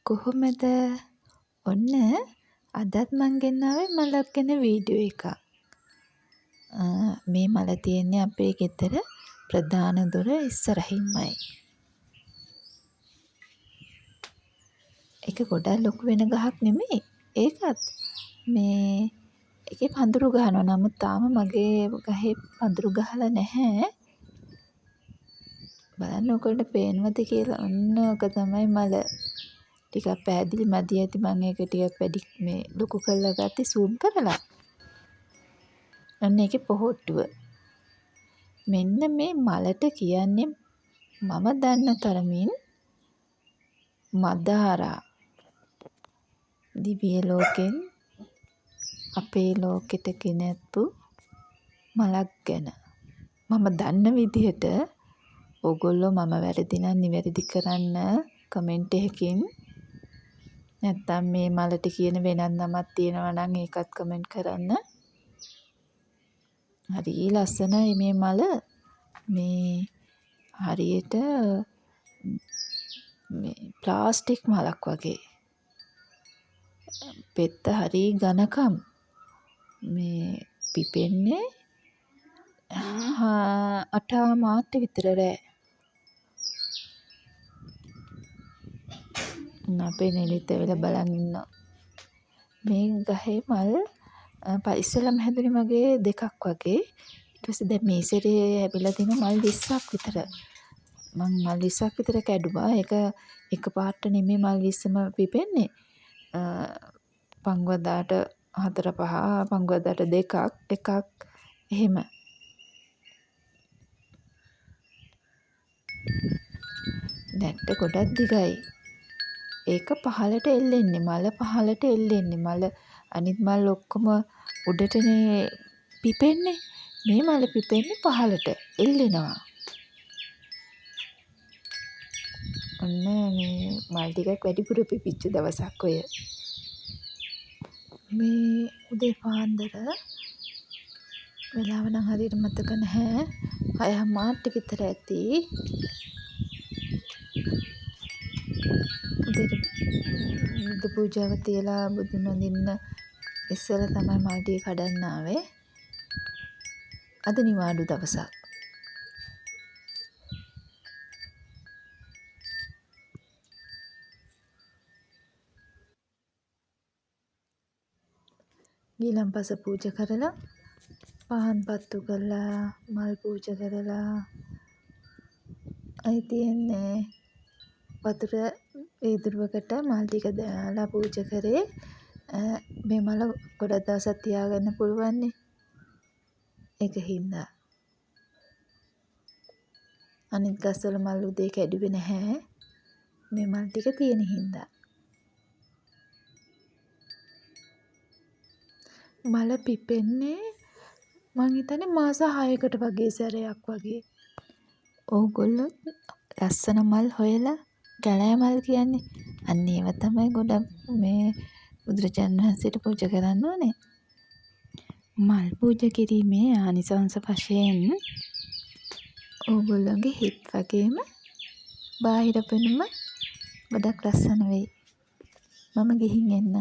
කොහොමද? ඔන්න අදත් මං ගෙනාවේ මලක් ගැන වීඩියෝ එකක්. මේ මල තියෙන්නේ අපේ ගෙදර ප්‍රධාන දොර ඉස්සරහින්මයි. ඒක ගොඩක් ලොකු වෙන ගහක් නෙමෙයි. ඒකත් මේ ඒකේ පඳුරු ගහනවා. නමුත් තාම මගේ ගහේ පඳුරු ගහලා නැහැ. බලන්න ඔයගොල්ලන්ට පේනවද කියලා. ඔන්න ඔක තමයි මල. ටිකක් පැහැදිලි මදි ඇති. මම ඒක ටිකක් වැඩි මේ ලොකු කරලා ගත්තේ zoom කරලා. අන්න ඒකේ පොහොට්ටුව. මෙන්න මේ මලට කියන්නේ මම දන්න තරමින් මදාරා. දිව්‍ය ලෝකෙන් අපේ ලෝකෙට ගෙනැත්තු මලක් ගැන මම දන්න විදිහට ඕගොල්ලෝ මම වැරදි නම් නිවැරදි කරන්න කමෙන්ට් එකකින්. නැත්තම් මේ මලට කියන වෙනත් නමක් තියෙනවා නම් ඒකත් කමෙන්ට් කරන්න. හරි ලස්සනයි මේ මල. මේ හරියට මේ ප්ලාස්ටික් මලක් වගේ. පෙත්ත හරි ඝනකම්. මේ පිපෙන්නේ 8 මාට විතර රෑ. අපේ නෙලිත් ඇවිල්ලා බලන් ඉන්නවා. මේ ගහේ මල් ඉස්සෙල්ලාම හැදුනේ මගේ 2ක් වගේ. ඊට පස්සේ දැන් මේ සැරේ ඇවිල්ලා තියෙන මල් 20ක් විතර. මං මල් 20ක් විතර කැඩුවා. ඒක එකපාරට නෙමෙයි මල් 20ම පිපෙන්නේ. පංගුවදාට 4-5, පංගුවදාට 2ක්, එකක් එහෙම. නැට්ට ගොඩක් දිගයි. ඒක පහළට එල්ලෙන්නේ. මල පහළට එල්ලෙන්නේ. මල අනිත් මල් ඔක්කොම උඩටනේ පිපෙන්නේ. මේ මල පිපෙන්නේ පහළට එල්ලෙනවා. ඔන්න මේ මල් ටිකක් වැඩිපුර පිපිච්ච දවසක් ඔය. මේ උදේ පාන්දර වෙලාව නම් හරියට මතක නැහැ. 6:00 විතර ඇති. බුදු පූජාව තියලා බුදුන් වඳින්න ඉස්සෙල්ලා තමයි මල් ටික කඩන්න ආවේ. අද නිවාඩු දවසක්. ගිලන්පස පූජා කරලා, පහන් පත්තු කරලා, මල් පූජා කරලා අයි තියන්නේ වතුර වීදුරුවකට මල් ටික දාලා පූජා කරේ. මේ මල ගොඩක් දවසක් තියාගන්න පුළුවන් නේ. ඒක හින්දා. අනිත් ගස්වල මල් උදේ කැඩුවේ නැහැ. මේ මල් ටික තියෙන හින්දා. මල පිපෙන්නේ මං හිතන්නේ මාස 6කට වගේ සැරයක් වගේ. ඕගොල්ලෝ ලස්සන මල් හොයලා කැලෑ මල් කියන්නේ. අන්න ඒව තමයි ගොඩක් මේ බුදුරජාණන් වහන්සේට පූජා කරන්න ඕනේ. මල් පූජා කිරීමේ ආනිසංස වශයෙන් ඕගොල්ලෝගේ හිත් වගේම බාහිර පෙනුම ගොඩක් ලස්සන වෙයි. මම ගිහින් එන්න.